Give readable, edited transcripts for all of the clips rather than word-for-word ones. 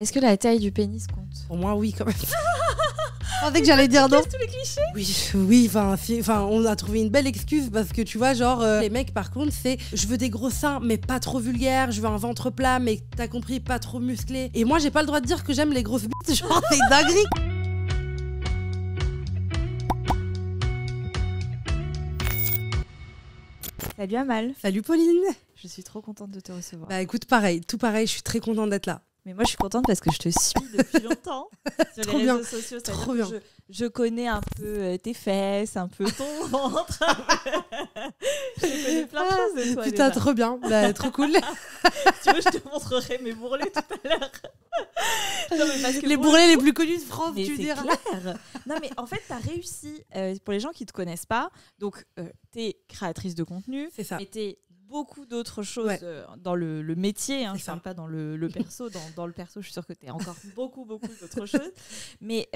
Est-ce que la taille du pénis compte? Pour moi, oui, quand même. Je pensais que j'allais dire non. Tous les clichés. Oui, on a trouvé une belle excuse parce que tu vois, genre, les mecs, par contre, c'est je veux des gros seins, mais pas trop vulgaires, je veux un ventre plat, mais t'as compris, pas trop musclé. Et moi, j'ai pas le droit de dire que j'aime les grosses bites, genre, c'est une dinguerie. Salut Amal. Salut Pauline. Je suis trop contente de te recevoir. Bah écoute, pareil, tout pareil, je suis très contente d'être là. Mais moi, je suis contente parce que je te suis depuis longtemps sur Trop les bien. réseaux sociaux. Trop bien. Je connais un peu tes fesses, un peu ton ventre. Je connais plein de choses de toi. Putain, déjà. trop bien. Bah, trop cool. Si tu veux, je te montrerai mes bourrelets tout à l'heure. Non, mais parce que Les bourrelets les plus connus de France, mais tu c'est diras. clair. Non, mais en fait, tu as réussi. Pour les gens qui ne te connaissent pas, donc tu es créatrice de contenu. C'est ça. Mais tu es beaucoup d'autres choses Ouais. Dans le métier. Hein, C'est je ne ça. parle pas dans le perso. Dans le perso, je suis sûre que tu es encore beaucoup d'autres choses. Mais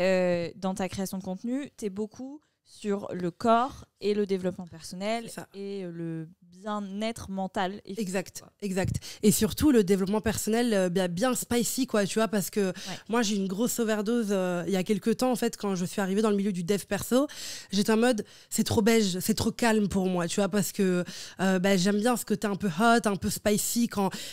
dans ta création de contenu, tu es beaucoup sur le corps et le développement personnel C'est ça. et le bien-être mental. Et Exact, quoi. exact. Et surtout le développement personnel bien spicy, quoi, tu vois, parce que moi j'ai eu une grosse overdose il y a quelques temps, en fait, quand je suis arrivée dans le milieu du dev perso. J'étais en mode, c'est trop beige, c'est trop calme pour moi, tu vois, parce que j'aime bien ce côté un peu hot, un peu spicy,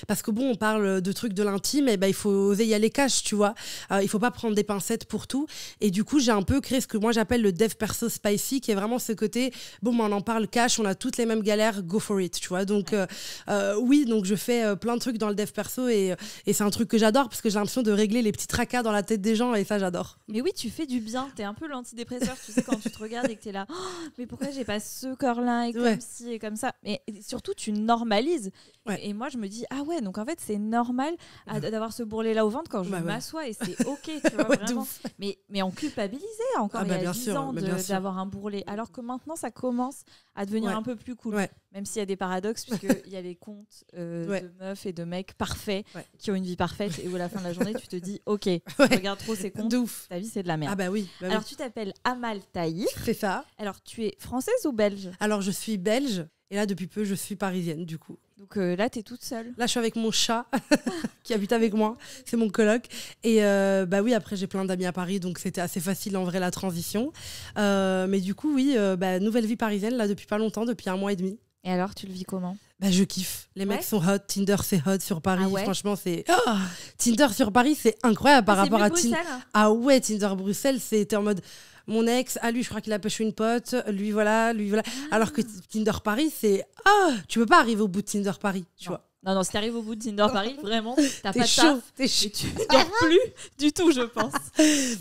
parce que bon, on parle de trucs de l'intime, et il faut oser y aller cash, tu vois. Il faut pas prendre des pincettes pour tout. Et du coup, j'ai un peu créé ce que moi j'appelle le dev perso spicy, qui est vraiment ce côté, bon, on en parle cash, on a toutes les mêmes galères, go for it, tu vois. Donc oui, donc je fais plein de trucs dans le dev perso et c'est un truc que j'adore parce que j'ai l'impression de régler les petits tracas dans la tête des gens et ça j'adore. Mais oui, tu fais du bien. T'es un peu l'antidépresseur, tu sais, quand tu te regardes et que t'es là, oh, mais pourquoi j'ai pas ce corps-là et comme ci et comme ça. Mais surtout, tu normalises. Ouais. Et moi, je me dis, ah ouais, donc en fait, c'est normal d'avoir ce bourrelet-là au ventre quand je m'assois et c'est OK, tu vois, vraiment. Mais on culpabilisait encore il y a 10 ans d'avoir un bourrelet. Alors que maintenant, ça commence à devenir un peu plus cool. Ouais. Même s'il y a des paradoxes, puisqu'il y a les comptes de meufs et de mecs parfaits qui ont une vie parfaite et où à la fin de la journée, tu te dis, OK, tu regardes trop ces comptes, ta vie, c'est de la merde. Ah bah oui. Alors, tu t'appelles Amal Taïr. C'est ça. Alors, tu es française ou belge? Alors, je suis belge et là, depuis peu, je suis parisienne, du coup. Donc là, t'es toute seule. Là, je suis avec mon chat qui habite avec moi. C'est mon coloc. Et oui, après, j'ai plein d'amis à Paris, donc c'était assez facile en vrai la transition. Mais du coup, oui, nouvelle vie parisienne, là, depuis pas longtemps, depuis 1 mois et demi. Et alors, tu le vis comment? Je kiffe. Les mecs sont hot. Tinder, c'est hot sur Paris. Ah ouais. Franchement, c'est... Oh, Tinder sur Paris, c'est incroyable par rapport à Tinder. Ah ouais, Tinder Bruxelles, c'était en mode... Mon ex, lui, je crois qu'il a pêché une pote. Lui, voilà. Alors que Tinder Paris, c'est... tu peux pas arriver au bout de Tinder Paris, tu vois. Non, si t'arrives au bout de Tinder Paris, vraiment, t'as pas de chaud, taf. T'es chaud. Et tu dors plus du tout, je pense.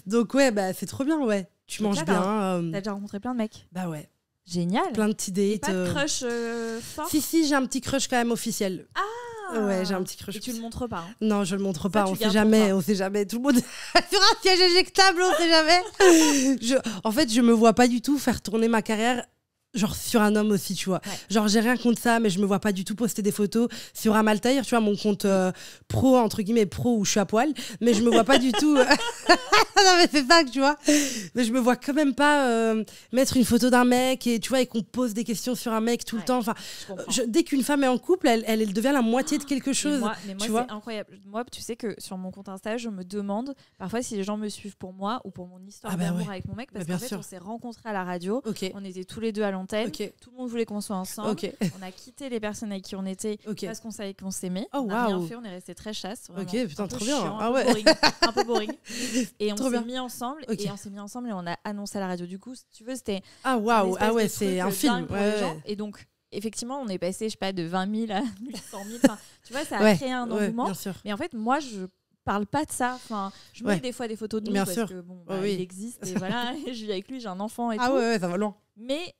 Donc ouais, c'est trop bien, ouais. Tu manges bien. T'as déjà rencontré plein de mecs? Bah ouais. Génial. Plein de petits dates. Pas de crush fort? Si, j'ai un petit crush quand même officiel. Ah. Ouais, j'ai un petit crush. Et tu le montres pas? Non, je le montre pas. Ça, on sait jamais. Tout le monde sur un siège éjectable, on sait jamais. En fait, je me vois pas du tout faire tourner ma carrière. Genre sur un homme aussi, tu vois. Ouais. Genre j'ai rien contre ça, mais je me vois pas du tout poster des photos sur Amal Taïr, tu vois, mon compte pro, entre guillemets, pro où je suis à poil. Mais je me vois pas du tout... non mais c'est ça que tu vois. Mais je me vois quand même pas mettre une photo d'un mec et tu vois, et qu'on pose des questions sur un mec tout le temps. Enfin, dès qu'une femme est en couple, elle devient la moitié de quelque chose. Mais moi tu vois, c'est incroyable. Moi, tu sais que sur mon compte Insta, je me demande parfois si les gens me suivent pour moi ou pour mon histoire d'amour avec mon mec. Parce qu'en fait, on s'est rencontrés à la radio. On était tous les deux à l'antenne. Tout le monde voulait qu'on soit ensemble. On a quitté les personnes avec qui on était parce qu'on savait qu'on s'aimait. On n'a rien fait, on est resté très chaste. Putain, trop bien. Un peu boring. Et on s'est mis ensemble. Et on s'est mis ensemble et on a annoncé à la radio. Du coup, si tu veux, c'était c'est un film pour les gens. Et donc, effectivement, on est passé, je sais pas, de 20 000 à 100 000. Enfin, tu vois, ça a créé un engouement. Mais en fait, moi, je parle pas de ça. Enfin, je mets des fois des photos de nous parce que bon, il existe et voilà, je vis avec lui, j'ai un enfant et tout. Ouais, ça va loin. Mais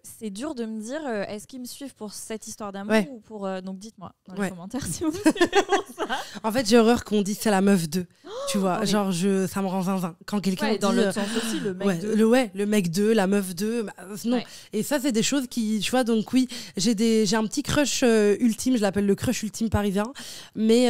c'est dur de me dire est-ce qu'ils me suivent pour cette histoire d'amour ou pour donc dites-moi dans les commentaires si vous me suivez pour ça. En fait, j'ai horreur qu'on dise c'est la meuf 2. Tu vois, genre ça me rend zinzin quand quelqu'un dit dans l'autre sens aussi le mec 2. Le mec 2, la meuf 2, non. Ouais. Et ça c'est des choses qui, tu vois, donc oui, j'ai un petit crush ultime, je l'appelle le crush ultime parisien, mais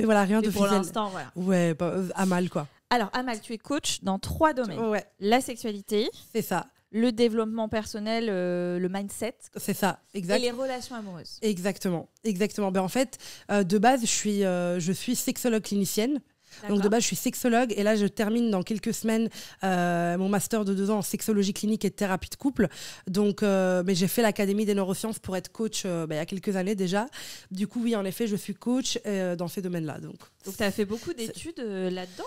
voilà, rien de pour l'instant, voilà. Ouais, Amal quoi. Alors Amal, tu es coach dans 3 domaines. La sexualité. C'est ça. Le développement personnel, le mindset. C'est ça, exact. Et les relations amoureuses. Exactement. En fait, de base, je suis sexologue clinicienne. Donc de base, je suis sexologue et là, je termine dans quelques semaines mon master de 2 ans en sexologie clinique et thérapie de couple. Donc, mais j'ai fait l'Académie des neurosciences pour être coach il y a quelques années déjà. Du coup, oui, en effet, je suis coach dans ces domaines-là. Donc tu as fait beaucoup d'études là-dedans.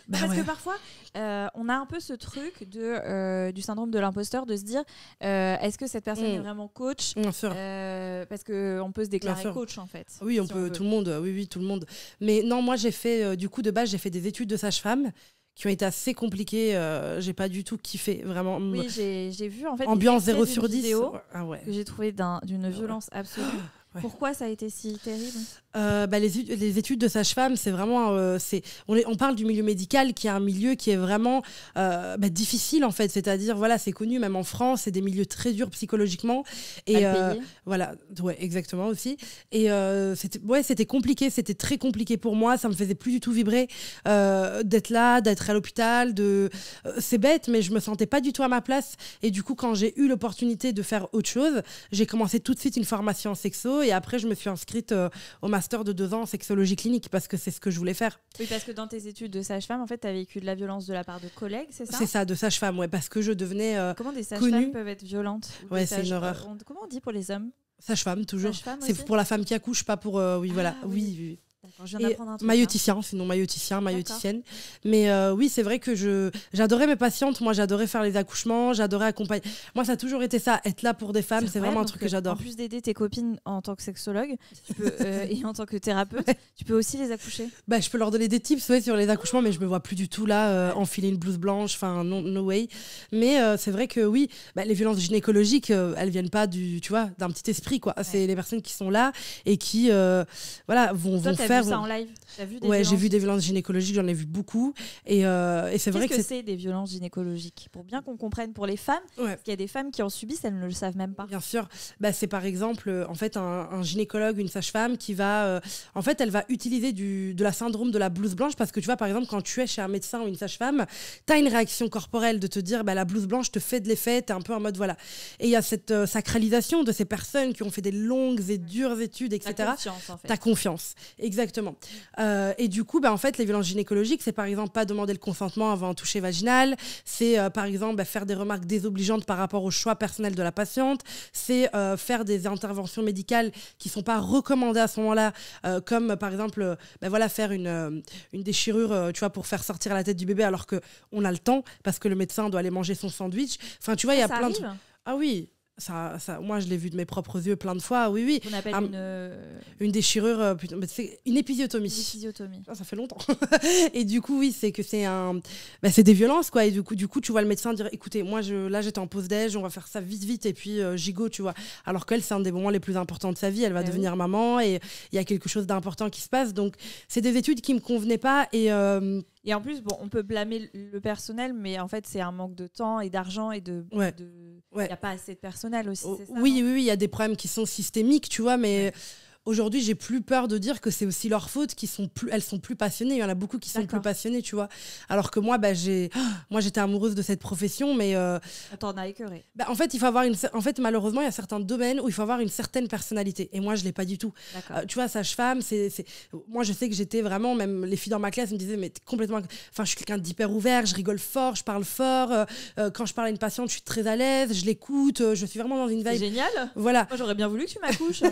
Parce que parfois, on a un peu ce truc du syndrome de l'imposteur, de se dire est-ce que cette personne est vraiment coach? Bien sûr. Parce qu'on peut se déclarer coach, en fait. Oui, on peut, tout le monde. Oui, tout le monde. Mais non, moi, j'ai fait, du coup, de base, j'ai fait des études de sage-femme qui ont été assez compliquées. J'ai pas du tout kiffé, vraiment. Oui, j'ai vu, en fait, ambiance 0 sur 10. Que j'ai trouvé d'une violence absolue. Pourquoi ça a été si terrible? Les études de sage-femme, c'est vraiment... on parle du milieu médical qui est un milieu qui est vraiment difficile, en fait. C'est-à-dire, voilà, c'est connu, même en France, c'est des milieux très durs psychologiquement. Et voilà, exactement aussi. Et c'était compliqué, c'était très compliqué pour moi. Ça me faisait plus du tout vibrer d'être là, d'être à l'hôpital. C'est bête, mais je me sentais pas du tout à ma place. Et du coup, quand j'ai eu l'opportunité de faire autre chose, j'ai commencé tout de suite une formation en sexo. Et après, je me suis inscrite au master de 2 ans en sexologie clinique parce que c'est ce que je voulais faire. Oui, parce que dans tes études de sage-femme, en fait, tu as vécu de la violence de la part de collègues, c'est ça? C'est ça, de sage-femme, parce que je devenais Comment des sages-femmes peuvent être violentes? Ouais, c'est une horreur. Comment on dit pour les hommes? Sage-femme, toujours. C'est pour la femme qui accouche, pas pour... oui. Je viens d'apprendre un truc. Maïoticien, sinon maïoticienne. Mais oui, c'est vrai que j'adorais mes patientes. Moi, j'adorais faire les accouchements, j'adorais accompagner. Moi, ça a toujours été ça, être là pour des femmes, c'est vraiment un truc que j'adore. En plus d'aider tes copines en tant que sexologue et en tant que thérapeute, tu peux aussi les accoucher. Je peux leur donner des tips sur les accouchements, mais je me vois plus du tout là enfiler une blouse blanche. Enfin, no way. Mais c'est vrai que oui, les violences gynécologiques, elles viennent pas d'un petit esprit, quoi. C'est les personnes qui sont là et qui vont faire. Ça en live? J'ai vu des violences gynécologiques, j'en ai vu beaucoup. Et c'est vrai que c'est des violences gynécologiques? Pour bien qu'on comprenne pour les femmes, parce qu'il y a des femmes qui en subissent, elles ne le savent même pas. Bien sûr. C'est par exemple en fait, un gynécologue, une sage-femme qui va... en fait, elle va utiliser de la syndrome de la blouse blanche parce que tu vois, par exemple, quand tu es chez un médecin ou une sage-femme, tu as une réaction corporelle de te dire la blouse blanche te fait de l'effet, tu es un peu en mode voilà. Et il y a cette sacralisation de ces personnes qui ont fait des longues et dures études, etc. Ta confiance, en fait. Ta confiance, exactement. Et du coup, en fait, les violences gynécologiques, c'est par exemple pas demander le consentement avant un toucher vaginal, c'est par exemple faire des remarques désobligeantes par rapport au choix personnel de la patiente, c'est faire des interventions médicales qui sont pas recommandées à ce moment-là, comme par exemple faire une déchirure pour faire sortir la tête du bébé alors qu'on a le temps parce que le médecin doit aller manger son sandwich. Enfin, tu vois, il y a plein de... Ah oui. Ça, moi, je l'ai vu de mes propres yeux plein de fois, oui. On appelle une déchirure, c'est une épisiotomie. Ça fait longtemps. Et du coup, oui, c'est que c'est des violences, quoi. Et du coup, tu vois le médecin dire, écoutez, moi, là, j'étais en pause déj, on va faire ça vite, et puis gigot, tu vois. Alors qu'elle, c'est un des moments les plus importants de sa vie. Elle va devenir maman, et il y a quelque chose d'important qui se passe. Donc, c'est des études qui me convenaient pas, et en plus, on peut blâmer le personnel, mais en fait, c'est un manque de temps et d'argent et de... Il n'y a pas assez de personnel aussi, c'est ça? Oui, il y a des problèmes qui sont systémiques, tu vois, mais... Aujourd'hui, j'ai plus peur de dire que c'est aussi leur faute, elles sont plus passionnées. Il y en a beaucoup qui sont plus passionnées, tu vois. Alors que moi, j'étais amoureuse de cette profession, mais... T'en as écœuré. En fait, il faut avoir malheureusement, il y a certains domaines où il faut avoir une certaine personnalité. Et moi, je l'ai pas du tout. Tu vois, sage-femme, moi, je sais que j'étais vraiment, même les filles dans ma classe me disaient, mais t'es complètement... Enfin, je suis quelqu'un d'hyper ouvert, je rigole fort, je parle fort. Quand je parle à une patiente, je suis très à l'aise, je l'écoute, je suis vraiment dans une vibe. C'est génial. Voilà. Moi, j'aurais bien voulu que tu m'accouches.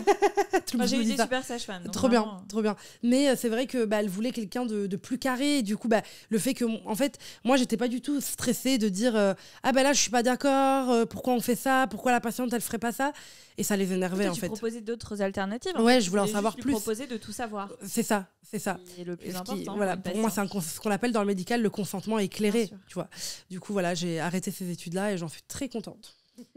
J'ai des super sages-femmes. Trop bien. Mais c'est vrai que elle voulait quelqu'un de plus carré. Et du coup, le fait que, en fait, moi, j'étais pas du tout stressée de dire là, je suis pas d'accord. Pourquoi on fait ça? Pourquoi la patiente, elle ferait pas ça? Et ça les énervait, en fait. Tu proposais d'autres alternatives. Ouais, je voulais en savoir plus. Tu proposais de tout savoir. C'est ça. Et le plus important. Voilà, pour moi, c'est ce qu'on appelle dans le médical le consentement éclairé. Tu vois. Du coup, voilà, j'ai arrêté ces études-là et j'en suis très contente.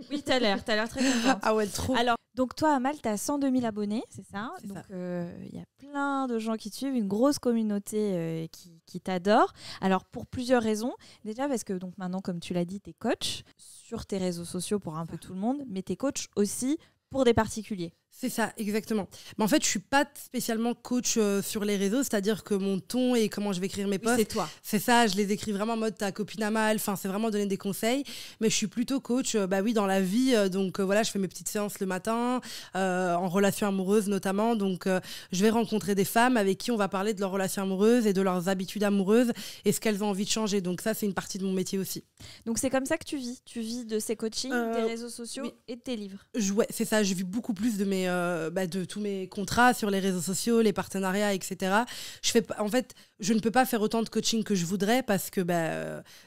Oui, t'as l'air très contente. Ah ouais, trop. Alors, donc toi, Amal, t'as 102 000 abonnés, c'est ça? Donc, il y a plein de gens qui te suivent, une grosse communauté qui t'adore. Alors, pour plusieurs raisons. Déjà, parce que donc, maintenant, comme tu l'as dit, t'es coach sur tes réseaux sociaux pour un peu tout le monde, mais t'es coach aussi pour des particuliers. C'est ça, exactement. Mais en fait, je suis pas spécialement coach sur les réseaux, c'est-à-dire que mon ton et comment je vais écrire mes posts, c'est toi. C'est ça, je les écris vraiment en mode ta copine a mal, enfin, c'est vraiment donner des conseils. Mais je suis plutôt coach, dans la vie. Donc voilà, je fais mes petites séances le matin, en relation amoureuse notamment. Donc je vais rencontrer des femmes avec qui on va parler de leurs relations amoureuses et de leurs habitudes amoureuses et ce qu'elles ont envie de changer. Donc ça, c'est une partie de mon métier aussi. Donc c'est comme ça que tu vis. Tu vis de ces coachings, des réseaux sociaux et de tes livres. Ouais, c'est ça. Je vis beaucoup plus de tous mes contrats sur les réseaux sociaux, les partenariats, etc. Je ne peux pas faire autant de coaching que je voudrais parce que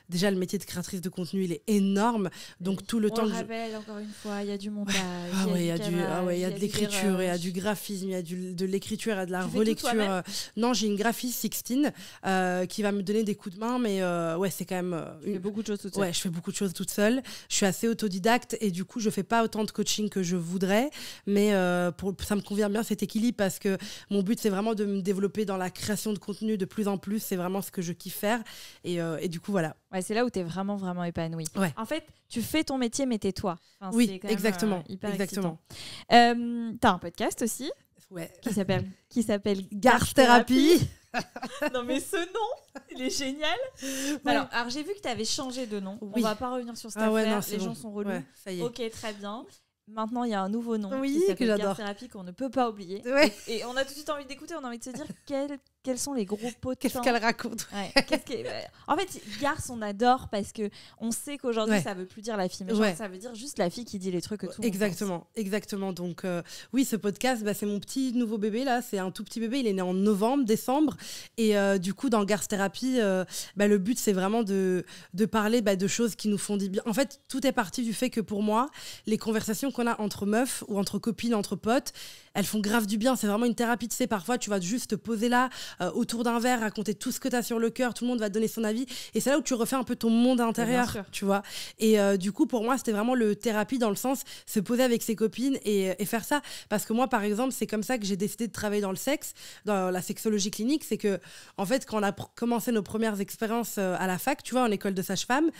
déjà le métier de créatrice de contenu il est énorme, donc tout le temps. On le rappelle encore une fois, il y a du montage, il y a de l'écriture, il y a du graphisme, il y a de l'écriture, il y a de la relecture. Non, j'ai une graphiste Sixtine qui va me donner des coups de main, mais c'est quand même. Tu fais beaucoup de choses toute seule. Ouais, je fais beaucoup de choses toute seule. Je suis assez autodidacte et du coup je fais pas autant de coaching que je voudrais, mais ça me convient bien cet équilibre parce que mon but c'est vraiment de me développer dans la création de contenu de plus en plus, c'est vraiment ce que je kiffe faire et du coup voilà. Ouais, c'est là où tu es vraiment vraiment épanouie. Ouais. En fait, tu fais ton métier mais t'es toi. Enfin, oui, c'est quand même, exactement. Exactement. T'as un podcast aussi qui s'appelle Garth Therapy. Non mais ce nom, il est génial. Ouais. Alors j'ai vu que tu avais changé de nom. On va pas revenir sur cette affaire. Les gens sont relous. Ouais, ça y est. Ok, très bien. Maintenant, il y a un nouveau nom qui s'appelle Garth Therapy qu'on ne peut pas oublier. Ouais. Et on a tout de suite envie d'écouter, on a envie de se dire quels sont les gros potins. Qu'est-ce qu'elle raconte. En fait, Garth, on adore parce qu'on sait qu'aujourd'hui, ça veut plus dire la fille méchante, ça veut dire juste la fille qui dit les trucs que tout le monde pense. Exactement. Donc, oui, ce podcast, c'est mon petit nouveau bébé, là. C'est un tout petit bébé. Il est né en novembre, décembre. Et du coup, dans Garth Therapy, le but, c'est vraiment de parler de choses qui nous font du bien. En fait, tout est parti du fait que pour moi, les conversations qu'on a entre meufs ou entre copines, entre potes, elles font grave du bien. C'est vraiment une thérapie. Tu sais, parfois, tu vas juste te poser là, autour d'un verre, raconter tout ce que tu as sur le cœur. Tout le monde va te donner son avis. Et c'est là où tu refais un peu ton monde intérieur, tu vois. Et du coup, pour moi, c'était vraiment le thérapie dans le sens se poser avec ses copines et faire ça. Parce que moi, par exemple, c'est comme ça que j'ai décidé de travailler dans le sexe, dans la sexologie clinique. C'est que, en fait, quand on a commencé nos premières expériences à la fac, tu vois, en école de sage-femme,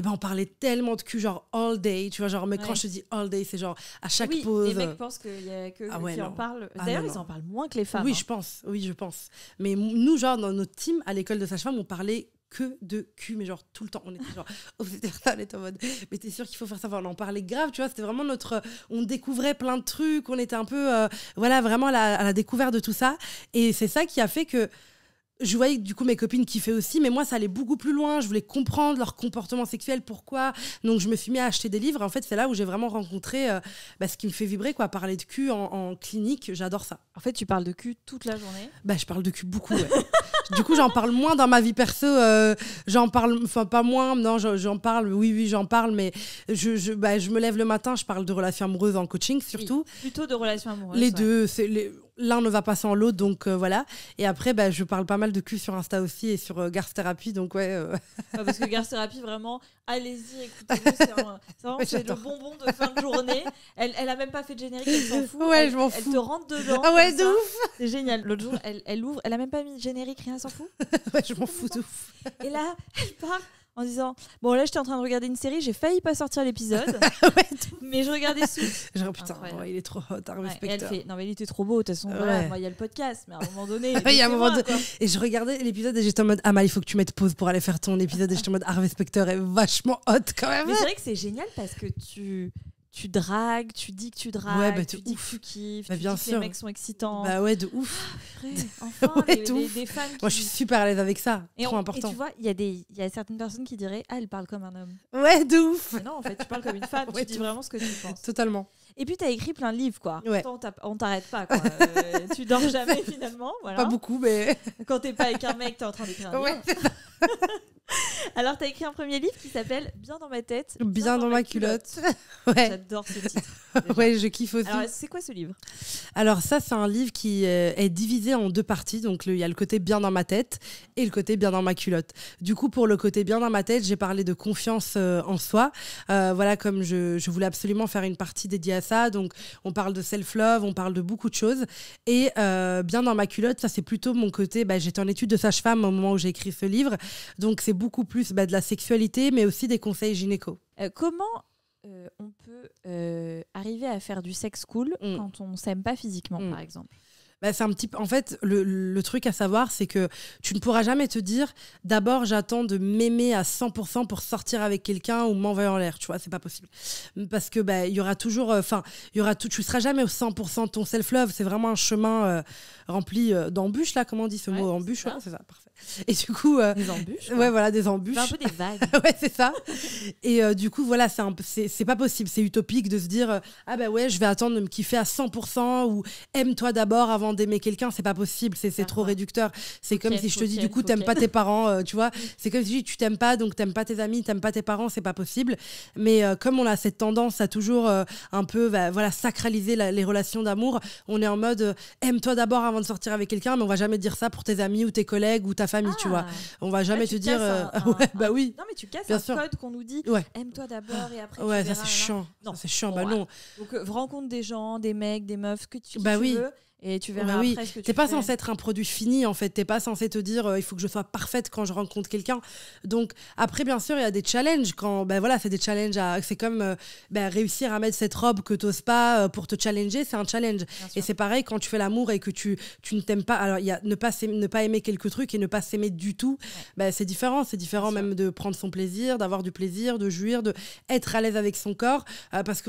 on parlait tellement de cul, genre all day, tu vois, genre, mais quand je te dis all day, c'est genre à chaque pause. Les mecs pensent qu'il y a que qui en parlent. D'ailleurs, ils en parlent moins que les femmes. Oui, je pense. Mais nous, genre, dans notre team, à l'école de sage-femme, on parlait que de cul, mais genre tout le temps. On était genre, on était en mode, mais t'es sûr qu'il faut faire ça? On en parlait grave, tu vois, c'était vraiment on découvrait plein de trucs, on était un peu, vraiment à la découverte de tout ça. Et c'est ça qui a fait que je voyais du coup mes copines kiffaient aussi, mais moi ça allait beaucoup plus loin. Je voulais comprendre leur comportement sexuel, pourquoi. Donc je me suis mis à acheter des livres. En fait, c'est là où j'ai vraiment rencontré ce qui me fait vibrer, quoi. Parler de cul en clinique, j'adore ça. En fait, tu parles de cul toute la journée? Je parle de cul beaucoup, ouais. Du coup, j'en parle moins dans ma vie perso. J'en parle, enfin pas moins. Non, j'en parle. Oui, j'en parle, mais je me lève le matin, je parle de relations amoureuses en coaching surtout. Oui, plutôt de relations amoureuses. Les deux, l'un ne va pas sans l'autre, donc voilà. Et après, je parle pas mal de cul sur Insta aussi et sur Garth Therapy, donc ouais. Parce que Garth Therapy, vraiment, allez-y, écoutez-le, c'est le bonbon de fin de journée. Elle a même pas fait de générique, elle s'en fout. Ouais, je m'en fous. Elle te rentre dedans. Ah ouais, de ouf. C'est génial. L'autre jour, elle ouvre, elle a même pas mis de générique, rien, s'en fout. Ouais, je m'en fous de ouf. Et là, elle part en disant bon, là j'étais en train de regarder une série, j'ai failli pas sortir l'épisode, mais je regardais sous. Genre putain, il est trop hot, respecteur. Et elle fait non mais il était trop beau, de toute façon voilà, moi il y a le podcast, mais à un moment donné et je regardais l'épisode et j'étais en mode il faut que tu mettes pause pour aller faire ton épisode, et j'étais en mode Harvey Specter est vachement hot quand même. Mais c'est vrai que c'est génial parce que tu dragues, tu dis que tu dragues, tu dis que tu kiffes, tu dis que les mecs sont excitants. Ouais, de ouf. Enfin, des femmes qui... Moi, je suis super à l'aise avec ça. Trop important. Et tu vois, il y a certaines personnes qui diraient elle parle comme un homme. Ouais, de ouf. Mais non, en fait, tu parles comme une femme. Tu dis vraiment ce que tu penses. Totalement. Et puis, tu as écrit plein de livres, quoi. Ouais. On t'arrête pas, quoi. Tu dors jamais, finalement. Voilà. Pas beaucoup, mais... Quand t'es pas avec un mec, t'es en train d'écrire un livre. Alors, tu as écrit un premier livre qui s'appelle Bien dans ma tête, bien dans ma culotte. Ouais. J'adore ce titre. Ouais, je kiffe aussi. Alors, c'est quoi ce livre? Alors ça, c'est un livre qui est divisé en deux parties. Donc il y a le côté bien dans ma tête et le côté bien dans ma culotte. Du coup, pour le côté bien dans ma tête, j'ai parlé de confiance en soi. Voilà, comme je voulais absolument faire une partie dédiée à ça. Donc on parle de self-love, on parle de beaucoup de choses. Et bien dans ma culotte, ça c'est plutôt mon côté, j'étais en études de sage-femme au moment où j'ai écrit ce livre. Donc c'est beaucoup plus de la sexualité, mais aussi des conseils gynéco. Comment on peut arriver à faire du sexe cool quand on s'aime pas physiquement, par exemple? C'est un petit peu... En fait, le truc à savoir, c'est que tu ne pourras jamais te dire d'abord j'attends de m'aimer à 100% pour sortir avec quelqu'un ou m'envoyer en l'air, tu vois, c'est pas possible. Parce que il y aura toujours... tu seras jamais au 100% de ton self-love, c'est vraiment un chemin rempli d'embûches, là, comment on dit ce mot, embûches, c'est ça, parfait. Et du coup... des embûches. Ouais, voilà, des embûches. C'est un peu des vagues. Ouais, c'est ça. Et du coup, voilà, c'est pas possible, c'est utopique de se dire je vais attendre de me kiffer à 100% ou aime-toi d'abord avant d'aimer quelqu'un, c'est pas possible, c'est trop réducteur. C'est comme si je te dis du coup t'aimes pas tes parents, tu vois, c'est comme si je dis tu t'aimes pas donc t'aimes pas tes amis, t'aimes pas tes parents, c'est pas possible. Mais comme on a cette tendance à toujours un peu sacraliser les relations d'amour, on est en mode aime-toi d'abord avant de sortir avec quelqu'un, mais on va jamais dire ça pour tes amis ou tes collègues ou ta famille, tu vois. On va jamais te dire oui. Non mais tu casses un code qu'on nous dit aime-toi d'abord et après tu verras. Ça c'est chiant. Non, c'est chiant, non. Donc rencontre des gens, des mecs, des meufs que tu veux. Et tu verras après ce que tu t'es pas censé être un produit fini en fait, t'es pas censé te dire il faut que je sois parfaite quand je rencontre quelqu'un. Donc après bien sûr il y a des challenges quand c'est des challenges c'est comme réussir à mettre cette robe que t'oses pas pour te challenger, c'est un challenge. Et c'est pareil quand tu fais l'amour et que tu ne t'aimes pas, alors il y a ne pas aimer quelques trucs et ne pas s'aimer du tout, c'est différent même de prendre son plaisir, d'avoir du plaisir, de jouir, de être à l'aise avec son corps, parce que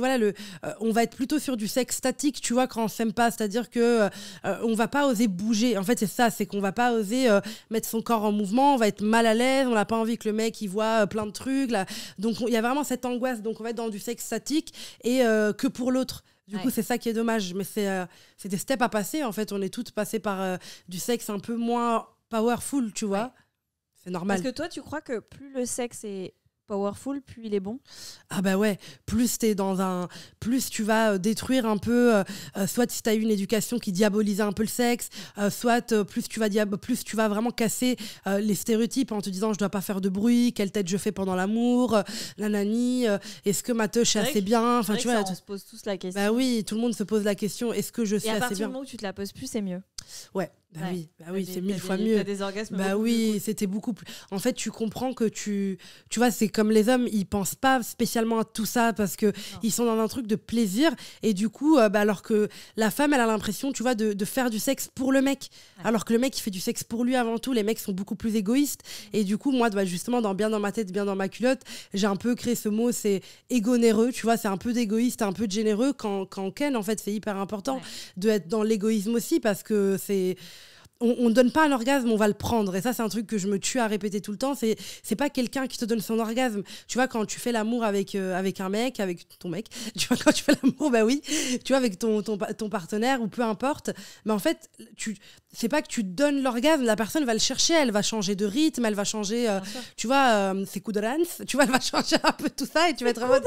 on va être plutôt sur du sexe statique, tu vois, quand on s'aime pas, c'est-à-dire que on va pas oser bouger. En fait, c'est ça, c'est qu'on va pas oser mettre son corps en mouvement, on va être mal à l'aise, on n'a pas envie que le mec il voit plein de trucs là. Donc il y a vraiment cette angoisse, donc on va être dans du sexe statique et que pour l'autre. Du coup, c'est ça qui est dommage, mais c'est des steps à passer en fait, on est toutes passées par du sexe un peu moins powerful, tu vois. C'est normal. Parce que toi, tu crois que plus le sexe est powerful, plus il est bon? Plus tu vas détruire un peu, soit si tu as eu une éducation qui diabolisait un peu le sexe, soit plus tu vas vraiment casser les stéréotypes en te disant je dois pas faire de bruit, quelle tête je fais pendant l'amour, nanani, est-ce que ma touche est assez bien, enfin tu vois, on se pose tous la question. Oui, tout le monde se pose la question, est-ce que je suis assez bien? Et à partir du moment où tu te la poses plus, c'est mieux. Oui, c'est 1000 fois mieux. Des orgasmes c'était beaucoup plus. En fait, tu comprends que tu vois, c'est comme les hommes, ils pensent pas spécialement à tout ça parce que ils sont dans un truc de plaisir et du coup, alors que la femme, elle a l'impression, tu vois, de faire du sexe pour le mec, alors que le mec, il fait du sexe pour lui avant tout. Les mecs sont beaucoup plus égoïstes et du coup, moi, justement, bien dans ma tête, bien dans ma culotte, j'ai un peu créé ce mot, c'est égonéreux, tu vois, c'est un peu d'égoïste, un peu de généreux quand ken, en fait, c'est hyper important de être dans l'égoïsme aussi parce que c'est... On ne donne pas un orgasme, on va le prendre. Et ça, c'est un truc que je me tue à répéter tout le temps. C'est pas quelqu'un qui te donne son orgasme. Tu vois, quand tu fais l'amour avec un mec, avec ton mec, tu vois, quand tu fais l'amour, tu vois, avec ton partenaire ou peu importe. Mais en fait, c'est pas que tu donnes l'orgasme, la personne va le chercher, elle va changer de rythme, elle va changer, tu vois, ses coups de rance, tu vois, elle va changer un peu tout ça et tu vas être en mode...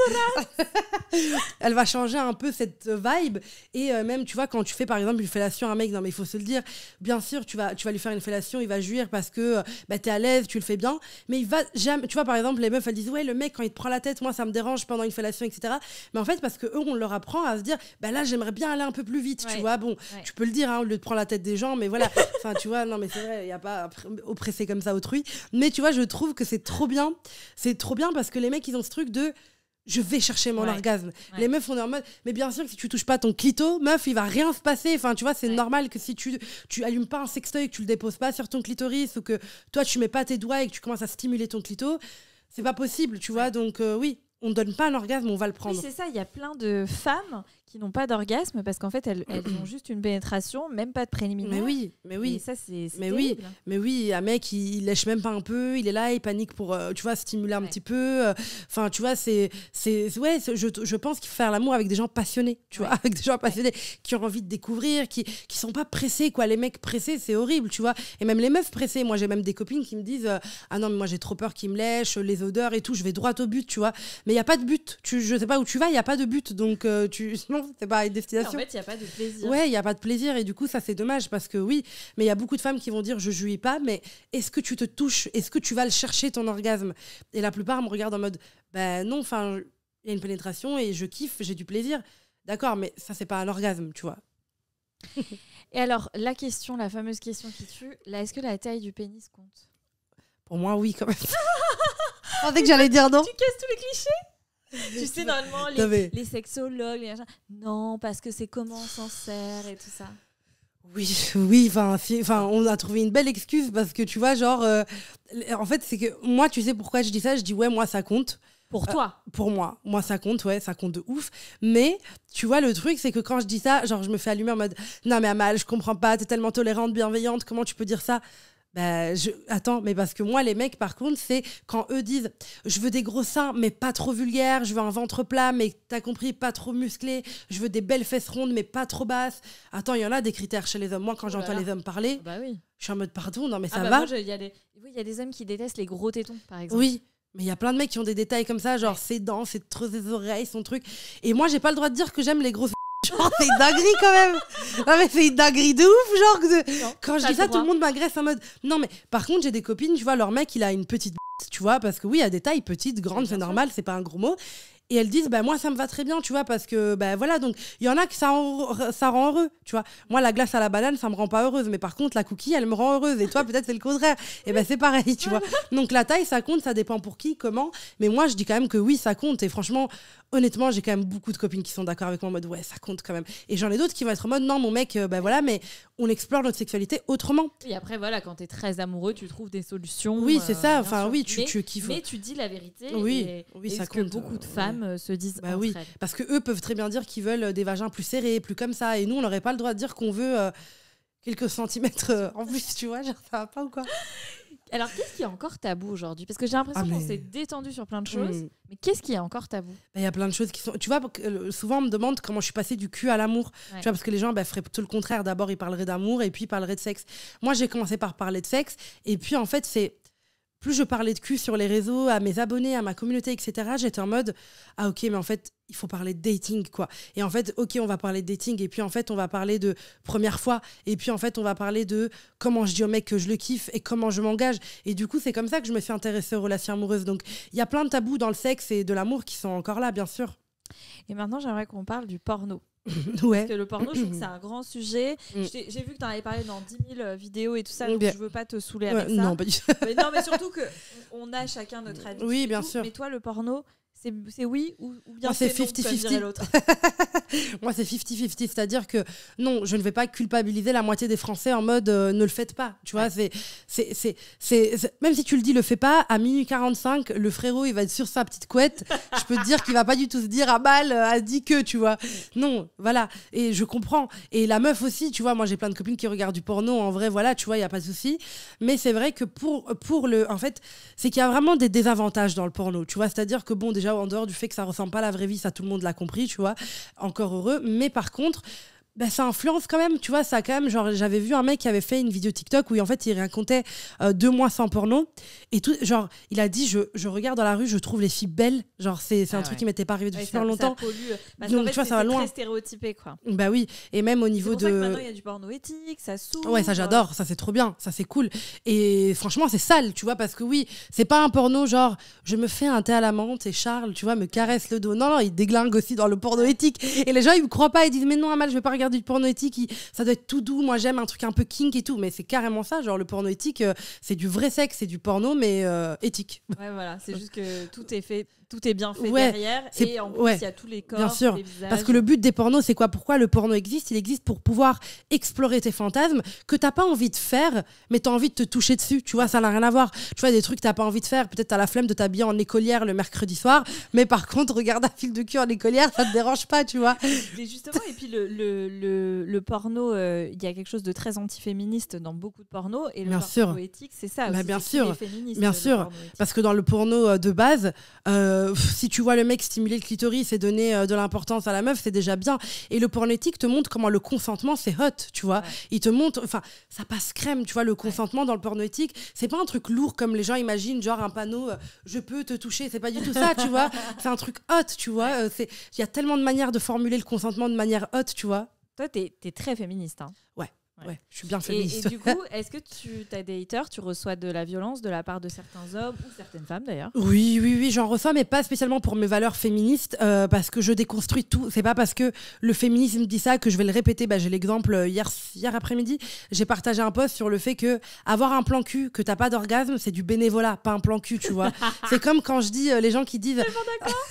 Elle va changer un peu cette vibe. Et même, tu vois, quand tu fais par exemple une fellation à un mec, non mais il faut se le dire, bien sûr, tu vas lui faire une fellation, il va jouir parce que t'es à l'aise, tu le fais bien, mais il va jamais, tu vois, par exemple les meufs elles disent ouais, le mec quand il te prend la tête, moi ça me dérange pendant une fellation, etc. Mais en fait parce que eux on leur apprend à se dire là j'aimerais bien aller un peu plus vite, tu vois, tu peux le dire au lieu de prendre la tête des gens, mais voilà, enfin tu vois, non mais c'est vrai, il y a pas oppresser comme ça autrui, mais tu vois, je trouve que c'est trop bien parce que les mecs ils ont ce truc de je vais chercher mon orgasme. Les meufs, on est en mode, mais bien sûr que si tu touches pas ton clito, meuf, il va rien se passer. Enfin, tu vois, c'est normal que si tu allumes pas un sextoy, que tu le déposes pas sur ton clitoris ou que toi, tu mets pas tes doigts et que tu commences à stimuler ton clito, c'est pas possible, tu vois. Donc, oui, on ne donne pas un orgasme, on va le prendre. Oui, c'est ça. Il y a plein de femmes qui n'ont pas d'orgasme parce qu'en fait, elles ont juste une pénétration, même pas de préliminaire. Mais oui. Et ça, c'est terrible. Mais oui, un mec, il lèche même pas un peu, il est là, il panique pour, tu vois, stimuler un petit peu. Enfin, tu vois, je pense qu'il faut faire l'amour avec des gens passionnés, tu vois, avec des gens passionnés qui ont envie de découvrir, qui sont pas pressés, quoi. Les mecs pressés, c'est horrible, tu vois. Et même les meufs pressées. Moi, j'ai même des copines qui me disent ah non, mais moi, j'ai trop peur qu'ils me lèchent, les odeurs et tout, je vais droit au but, tu vois. Mais il y a pas de but. Je sais pas où tu vas, il y a pas de but. Donc, non, c'est pas une destination. En fait, il n'y a pas de plaisir. Ouais, il n'y a pas de plaisir et du coup, ça, c'est dommage parce que oui, mais il y a beaucoup de femmes qui vont dire je jouis pas, mais est-ce que tu te touches? Est-ce que tu vas le chercher, ton orgasme? Et la plupart me regardent en mode non, enfin, il y a une pénétration et je kiffe, j'ai du plaisir. D'accord, mais ça, c'est pas un orgasme, tu vois. Et alors, la fameuse question qui tue, là, est-ce que la taille du pénis compte? Pour moi, oui, quand même. Je pensais que j'allais dire non. Tu casses tous les clichés? Tu sais, normalement, les sexologues, non, parce que c'est comment on s'en sert et tout ça. Oui, on a trouvé une belle excuse parce que tu vois, genre, en fait, c'est que moi, tu sais pourquoi je dis ça ? Je dis, ouais, moi, ça compte. Pour toi ? Pour moi, ça compte, ouais, ça compte de ouf. Mais tu vois, le truc, c'est que quand je dis ça, genre, je me fais allumer en mode, non, mais Amal, je comprends pas, t'es tellement tolérante, bienveillante, comment tu peux dire ça ? Attends, mais parce que moi, les mecs, par contre, c'est quand eux disent je veux des gros seins, mais pas trop vulgaires, je veux un ventre plat, mais t'as compris, pas trop musclé, je veux des belles fesses rondes, mais pas trop basses. Attends, il y en a des critères chez les hommes. Moi, quand j'entends les hommes parler, je suis en mode pardon, non, mais ça va. Il y a des hommes qui détestent les gros tétons, par exemple. Oui. Mais il y a plein de mecs qui ont des détails comme ça, genre ses dents, ses oreilles, son truc. Et moi, j'ai pas le droit de dire que j'aime les grosses. Genre, c'est une dinguerie quand même. Non, mais c'est une dinguerie de ouf. Genre, quand je dis ça, tout le monde m'agresse en mode. Non, mais par contre, j'ai des copines, tu vois, leur mec, il a une petite. Tu vois, parce que oui, il y a des tailles petites, grandes, c'est normal, c'est pas un gros mot. Et elles disent, moi, ça me va très bien, tu vois, parce que, voilà, donc, il y en a que ça rend heureux, tu vois. Moi, la glace à la banane, ça me rend pas heureuse, mais par contre, la cookie, elle me rend heureuse. Et toi, peut-être, c'est le contraire. Et c'est pareil, tu vois. Donc, la taille, ça compte, ça dépend pour qui, comment. Mais moi, je dis quand même que oui, ça compte. Et franchement, honnêtement, j'ai quand même beaucoup de copines qui sont d'accord avec moi en mode, ouais, ça compte quand même. Et j'en ai d'autres qui vont être en mode, non, mon mec, voilà, mais on explore notre sexualité autrement. Et après, voilà, quand t'es très amoureux, tu trouves des solutions. Oui, c'est ça. Enfin, oui, tu kiffes. Mais tu dis la vérité. Oui, ça compte. Que beaucoup de femmes se disent. Oui, parce que eux peuvent très bien dire qu'ils veulent des vagins plus serrés, plus comme ça, et nous on n'aurait pas le droit de dire qu'on veut quelques centimètres en plus, tu vois, genre ça va pas ou quoi. Alors qu'est-ce qui est encore tabou aujourd'hui ? Parce que j'ai l'impression qu'on s'est détendu sur plein de choses, mais qu'est-ce qui est encore tabou ? Il y a plein de choses qui sont, tu vois, souvent on me demande comment je suis passée du cul à l'amour, tu vois, parce que les gens feraient tout le contraire, d'abord ils parleraient d'amour et puis ils parleraient de sexe. Moi j'ai commencé par parler de sexe, et puis en fait c'est plus je parlais de cul sur les réseaux, à mes abonnés, à ma communauté, etc., j'étais en mode, ah ok, mais en fait, il faut parler de dating, quoi. Et en fait, ok, on va parler de dating, et puis en fait, on va parler de première fois, et puis en fait, on va parler de comment je dis au mec que je le kiffe, et comment je m'engage. Et du coup, c'est comme ça que je me suis intéressée aux relations amoureuses. Donc, il y a plein de tabous dans le sexe et de l'amour qui sont encore là, bien sûr. Et maintenant, j'aimerais qu'on parle du porno. Ouais. Parce que le porno, je trouve que c'est un grand sujet. J'ai vu que tu en avais parlé dans 10 000 vidéos et tout ça, donc je veux pas te saouler avec ça. Non, pas du tout. Mais surtout qu'on a chacun notre avis. Oui, bien sûr. Mais toi, le porno, c'est oui ou bien moi, c'est 50-50. Moi, c'est 50-50. C'est-à-dire que non, je ne vais pas culpabiliser la moitié des Français en mode ne le faites pas. Tu vois, c'est même si tu le dis, le fais pas, à minuit 45, le frérot, il va être sur sa petite couette. Je peux te dire qu'il va pas du tout se dire Amal a dit que, tu vois. Non, voilà. Et je comprends. Et la meuf aussi, tu vois, moi, j'ai plein de copines qui regardent du porno. En vrai, voilà, tu vois, il n'y a pas de souci. Mais c'est vrai que pour le. En fait, c'est qu'il y a vraiment des désavantages dans le porno. Tu vois, c'est-à-dire que bon, déjà, en dehors du fait que ça ressemble pas à la vraie vie, ça tout le monde l'a compris, tu vois, encore heureux, mais par contre ça influence quand même, tu vois, ça quand même, genre j'avais vu un mec qui avait fait une vidéo TikTok où en fait il racontait 2 mois sans porno et tout, genre il a dit je regarde dans la rue, je trouve les filles belles, genre c'est un truc qui m'était pas arrivé depuis super longtemps, ça pollue. Donc en fait, tu vois, ça va loin, très stéréotypé quoi. Bah oui, et même au niveau de, c'est pour ça que maintenant il y a du porno éthique, ça s'ouvre. Ouais, ça j'adore, ça c'est trop bien, ça c'est cool, et franchement c'est sale, tu vois, parce que oui, c'est pas un porno genre je me fais un thé à la menthe et Charles, tu vois, me caresse le dos, non, il déglingue aussi dans le porno éthique, et les gens ils me croient pas, ils disent mais non Amal, je vais pas regarder du porno éthique, ça doit être tout doux, moi j'aime un truc un peu kink et tout, mais c'est carrément ça, genre le porno éthique, c'est du vrai sexe, c'est du porno mais éthique. Ouais, voilà, c'est juste que tout est fait, tout est bien fait derrière, et en plus il y a tous les corps, bien sûr, tous les visages. parce que le but des pornos c'est quoi? Pourquoi le porno existe? Il existe pour pouvoir explorer tes fantasmes que t'as pas envie de faire, mais t'as envie de te toucher dessus, tu vois, ça n'a rien à voir, tu vois, des trucs que t'as pas envie de faire, peut-être t'as la flemme de t'habiller en écolière le mercredi soir, mais par contre regarder un film de cul en écolière ça te dérange pas, tu vois. Et justement, et puis le porno, il y a quelque chose de très antiféministe dans beaucoup de pornos, et le porno éthique c'est ça aussi, bien c'est sûr, féministe, bien sûr, parce que dans le porno de base, si tu vois le mec stimuler le clitoris et donner de l'importance à la meuf, c'est déjà bien. Et le porno éthique te montre comment le consentement c'est hot, tu vois. Il te montre, enfin, ça passe crème, tu vois, le consentement dans le porno éthique, c'est pas un truc lourd comme les gens imaginent, genre un panneau, je peux te toucher, c'est pas du tout ça, tu vois. C'est un truc hot, tu vois. Il y a tellement de manières de formuler le consentement de manière hot, tu vois. Toi, t'es très féministe, hein. Ouais. Ouais, je suis bien féministe. Et du coup, est-ce que tu as des haters, tu reçois de la violence de la part de certains hommes ou certaines femmes d'ailleurs? Oui, j'en reçois, mais pas spécialement pour mes valeurs féministes, parce que je déconstruis tout. C'est pas parce que le féminisme dit ça que je vais le répéter. J'ai l'exemple, hier après-midi, j'ai partagé un post sur le fait que avoir un plan cul, que t'as pas d'orgasme, c'est du bénévolat, pas un plan cul, tu vois. C'est comme quand je dis, les gens qui disent...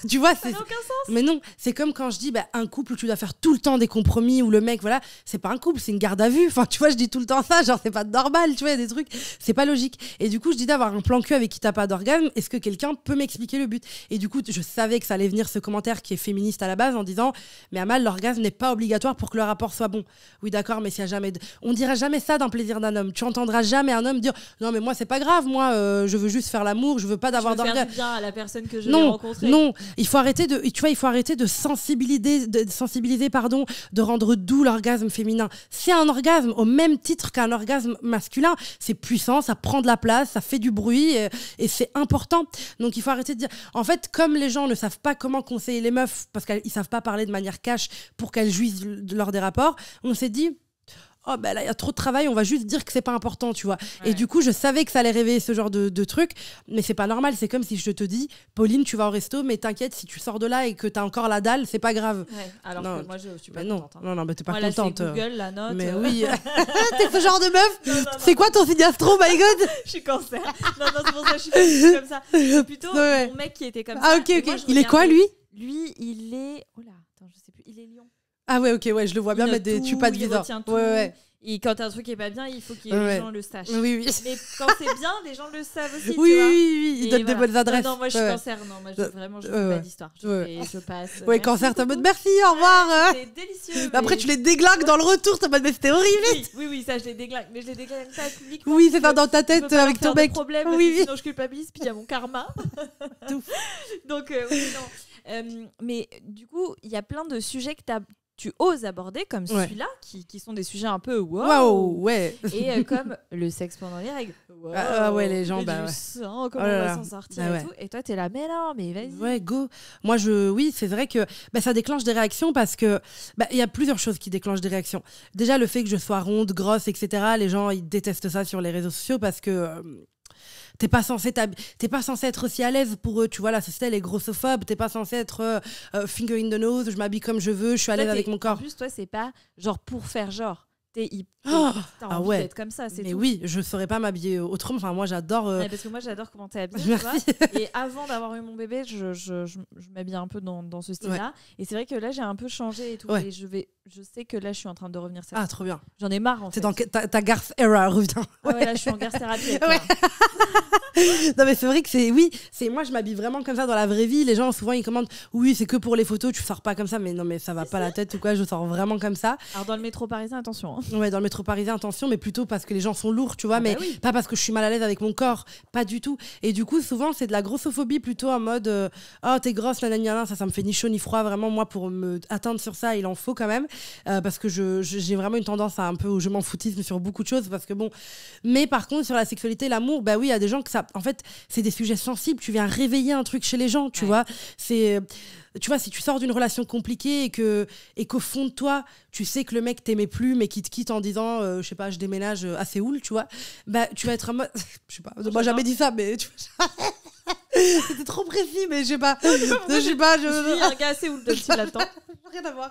tu vois, ça n'a aucun sens. Mais non, c'est comme quand je dis, un couple où tu dois faire tout le temps des compromis, où le mec, voilà, c'est pas un couple, c'est une garde à vue. Enfin, tu vois, je dis tout le temps ça, genre c'est pas normal, tu vois, il y a des trucs, c'est pas logique. Et du coup, je dis d'avoir un plan cul avec qui t'as pas d'orgasme, est-ce que quelqu'un peut m'expliquer le but? Et du coup, je savais que ça allait venir ce commentaire qui est féministe à la base en disant, mais Amal, l'orgasme n'est pas obligatoire pour que le rapport soit bon. Oui, d'accord, mais s'il y a jamais on dira jamais ça d'un plaisir d'un homme. Tu entendras jamais un homme dire, non, mais moi, c'est pas grave, moi, je veux juste faire l'amour, je veux pas d'avoir d'orgasme. Faire du bien à la personne que je vais rencontrer. Non, il faut arrêter de sensibiliser, de rendre doux l'orgasme féminin. C'est un orgasme au même titre qu'un orgasme masculin, c'est puissant, ça prend de la place, ça fait du bruit et c'est important. Donc il faut arrêter de dire... En fait, comme les gens ne savent pas comment conseiller les meufs parce qu'ils savent pas parler de manière cash pour qu'elles jouissent lors des rapports, on s'est dit... Oh là il y a trop de travail, on va juste dire que c'est pas important, tu vois. Ouais. Et du coup je savais que ça allait réveiller ce genre de truc, mais c'est pas normal. C'est comme si je te dis, Pauline, tu vas au resto, mais t'inquiète, si tu sors de là et que t'as encore la dalle, c'est pas grave. Ouais, alors que moi je suis pas contente. Non, mais t'es pas là, contente. C'est Google, la note. Mais oui. T'es ce genre de meuf. Non, c'est quoi ton signe astro, my god? Je suis cancer. Non, c'est pour ça que je suis comme ça. C'est plutôt mon mec qui était comme ça. Ah ok. Moi, il est quoi lui? Lui, il est... Oh là, attends, je sais plus. Il est lion. Ah ouais, ok, ouais, je le vois bien mettre des tu pas de viseur. Ouais. Et quand un truc est pas bien, il faut que les gens le sachent. Oui. Mais quand c'est bien, les gens le savent aussi. Oui, ils donnent des bonnes adresses. Non, moi je suis cancer. Non, moi vraiment, je veux pas d'histoire. Je passe. Ouais, cancer, t'es en mode merci, au revoir. C'est délicieux. Après, tu les déglingues dans le retour, t'es en mode mais c'était horrible. Oui, ça je les déglingue. Mais je les déglingue pas publiquement. Oui, c'est pas dans ta tête avec ton mec. Oui. Sinon je culpabilise, puis il y a mon karma. Donc, oui, non. Mais du coup, il y a plein de sujets que tu oses aborder comme celui-là, qui sont des sujets un peu wow, et comme le sexe pendant les règles. Wow, ah ouais, les gens, comment on va s'en sortir et tout. Et toi, t'es là, mais non, mais vas-y. Ouais, go. Moi, oui, c'est vrai que ça déclenche des réactions parce que il y a plusieurs choses qui déclenchent des réactions. Déjà, le fait que je sois ronde, grosse, etc. Les gens, ils détestent ça sur les réseaux sociaux parce que... T'es pas censé être aussi à l'aise pour eux, tu vois, la société elle est grossophobe, t'es pas censé être finger in the nose, je m'habille comme je veux, je suis à l'aise avec mon corps. En plus, toi, c'est pas genre pour faire genre. T'as envie d'être comme ça, c'est mais tout. Oui, je saurais pas m'habiller autrement. Enfin, moi, j'adore. Parce que moi, j'adore comment t'es habillée. Merci. Tu vois. Et avant d'avoir eu mon bébé, je m'habille un peu dans ce style-là. Ouais. Et c'est vrai que là, j'ai un peu changé et tout. Ouais. Et je sais que là, je suis en train de revenir. Ah, trop bien. J'en ai marre en fait. C'est dans ta Garth era, reviens. Ouais, là, je suis en Garth thérapie. Non, mais c'est vrai que moi, je m'habille vraiment comme ça dans la vraie vie. Les gens, souvent, ils commandent oui, c'est que pour les photos, tu sors pas comme ça. Mais non, mais ça va pas la tête ou quoi, je sors vraiment comme ça. Alors, dans le métro parisien, attention. Ouais, dans le métro parisien, attention, mais plutôt parce que les gens sont lourds, tu vois, mais pas parce que je suis mal à l'aise avec mon corps, pas du tout. Et du coup, souvent, c'est de la grossophobie plutôt en mode oh, t'es grosse, nanana, ça me fait ni chaud ni froid. Vraiment, moi, pour me atteindre sur ça, il en faut quand même. Parce que j'ai vraiment une tendance à un peu, je m'en foutisme sur beaucoup de choses. Parce que bon. Mais par contre, sur la sexualité, l'amour, oui, il y a des gens que ça. En fait, c'est des sujets sensibles. Tu viens réveiller un truc chez les gens, tu vois. C'est. Tu vois, si tu sors d'une relation compliquée et qu'au fond de toi, tu sais que le mec t'aimait plus, mais qu'il te quitte en disant, je sais pas, je déménage à Séoul, tu vois, tu vas être en mode... Je sais pas, moi jamais dit ça, mais... Tu vois, c'était trop précis, mais je sais pas. Je suis un gars à Séoul, donc tu l'attends. Rien à voir.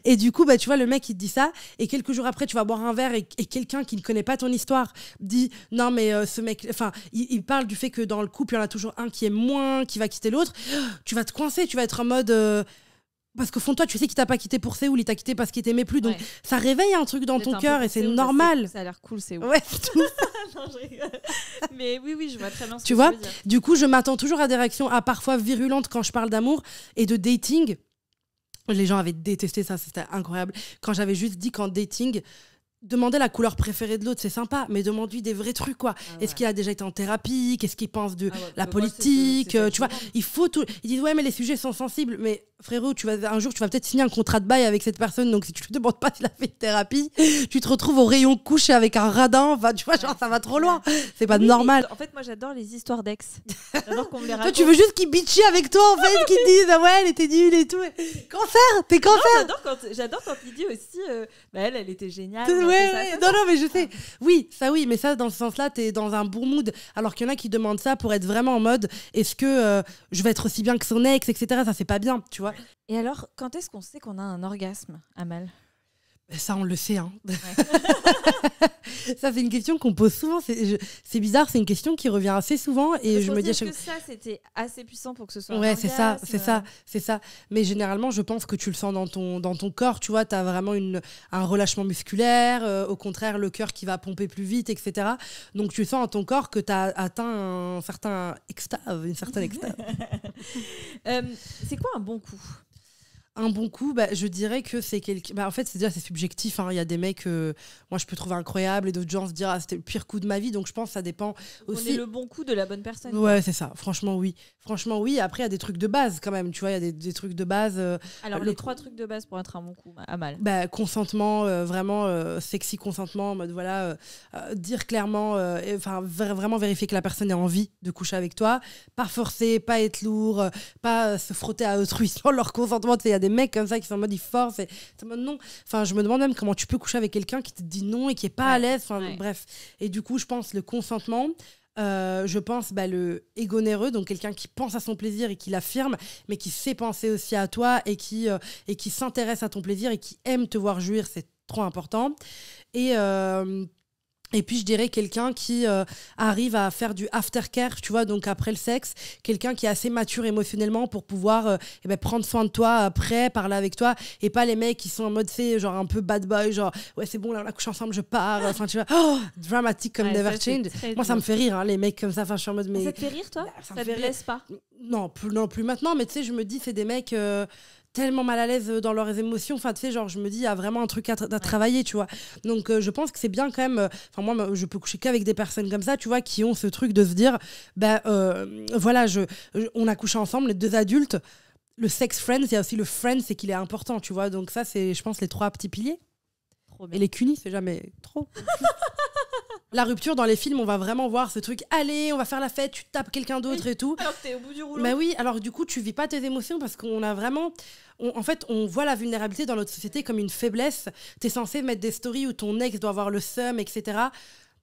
Et du coup, tu vois, le mec, il te dit ça, et quelques jours après, tu vas boire un verre, et quelqu'un qui ne connaît pas ton histoire dit, non, mais ce mec... Enfin, il parle du fait que dans le couple, il y en a toujours un qui aime moins, qui va quitter l'autre. Tu vas te coincer, tu vas être en mode... Parce qu'au fond de toi, tu sais qu'il t'a pas quitté pour Séoul, il t'a quitté parce qu'il t'aimait plus. Donc ça réveille un truc dans ton cœur et c'est normal. Ça a l'air cool, Séoul. Ouais, tout. Non, je rigole. Mais oui, je vois très bien ce que tu vois, du coup, je m'attends toujours à des réactions parfois virulentes quand je parle d'amour et de dating. Les gens avaient détesté ça, c'était incroyable. Quand j'avais juste dit qu'en dating... Demander la couleur préférée de l'autre, c'est sympa, mais demande-lui des vrais trucs, quoi. Est-ce qu'il a déjà été en thérapie? Qu'est-ce qu'il pense de la politique? Tu vois, il faut tout. Ils disent, ouais, mais les sujets sont sensibles. Mais frérot, un jour, tu vas peut-être signer un contrat de bail avec cette personne, donc si tu ne demandes pas s'il a fait une thérapie, tu te retrouves au rayon couché avec un radin. Enfin, tu vois, genre, ça va trop loin. C'est pas normal. En fait, moi, j'adore les histoires d'ex. J'adore qu'on me les raconte. Toi, tu veux juste qu'ils bitchent avec toi, en fait, qu'ils te disent, ah ouais, elle était nulle et tout. Cancer, t'es cancer. Non, j'adore quand il dit aussi, elle était géniale. Ouais, non, mais je sais. Oui, mais ça, dans ce sens-là, t'es dans un bon mood. Alors qu'il y en a qui demandent ça pour être vraiment en mode, est-ce que je vais être aussi bien que son ex, etc. Ça, c'est pas bien, tu vois. Et alors, quand est-ce qu'on sait qu'on a un orgasme, Amal ? Ça, on le sait. Hein. Ouais. Ça, c'est une question qu'on pose souvent. C'est bizarre, c'est une question qui revient assez souvent. Et je me dis que ça, c'était assez puissant pour que ce soit un orgasme. C'est ça. Mais généralement, je pense que tu le sens dans ton corps. Tu vois, tu as vraiment un relâchement musculaire. Au contraire, le cœur qui va pomper plus vite, etc. Donc, tu sens dans ton corps que tu as atteint une certaine extase. C'est quoi un bon coup ? Un bon coup, je dirais que c'est en fait, c'est subjectif. Hein. Il y a des mecs, moi, je peux trouver incroyables et d'autres gens se dire c'était le pire coup de ma vie. Donc, je pense que ça dépend aussi. On est le bon coup de la bonne personne. Ouais, c'est ça. Franchement, oui. Après, il y a des trucs de base quand même. Tu vois, il y a des trucs de base. Alors, les 3 trucs de base pour être un bon coup, Amal. Consentement, vraiment sexy consentement, en mode voilà, dire clairement, vraiment vérifier que la personne ait envie de coucher avec toi. Pas forcer, pas être lourd, pas se frotter à autrui sans leur consentement. Il y a des mecs comme ça qui sont en mode ils forcent et en mode non. Enfin, je me demande même comment tu peux coucher avec quelqu'un qui te dit non et qui est pas à l'aise. Bref. Et du coup, je pense le consentement. Je pense le égonéreux, donc quelqu'un qui pense à son plaisir et qui l'affirme, mais qui sait penser aussi à toi et qui s'intéresse à ton plaisir et qui aime te voir jouir, c'est trop important. Et puis, je dirais quelqu'un qui arrive à faire du aftercare, tu vois, donc après le sexe. Quelqu'un qui est assez mature émotionnellement pour pouvoir prendre soin de toi après, parler avec toi. Et pas les mecs qui sont en mode, genre un peu bad boy, genre, ouais, c'est bon, là, on a couché ensemble, je pars. Enfin, tu vois, dramatique comme Never Change. Moi, ça me fait rire, hein, les mecs comme ça. Enfin, je suis en mode, mais... Ça te fait rire, toi ? Ça te blesse pas ? Non, plus maintenant. Mais tu sais, je me dis, c'est des mecs... tellement mal à l'aise dans leurs émotions, enfin tu sais, genre je me dis il y a vraiment un truc à travailler, tu vois. Donc je pense que c'est bien quand même, moi je peux coucher qu'avec des personnes comme ça, tu vois, qui ont ce truc de se dire voilà, on a couché ensemble, les 2 adultes. Le sex friend, il y a aussi le friend, c'est qu'il est important, tu vois. Donc ça, c'est je pense les 3 petits piliers. Et les cunis, c'est jamais trop. La rupture dans les films, on va vraiment voir ce truc, allez, on va faire la fête, tu tapes quelqu'un d'autre et tout. Alors que t'es au bout du rouleau. Mais oui, alors du coup, tu vis pas tes émotions parce qu'on a vraiment... en fait, on voit la vulnérabilité dans notre société comme une faiblesse. T'es censé mettre des stories où ton ex doit avoir le seum, etc.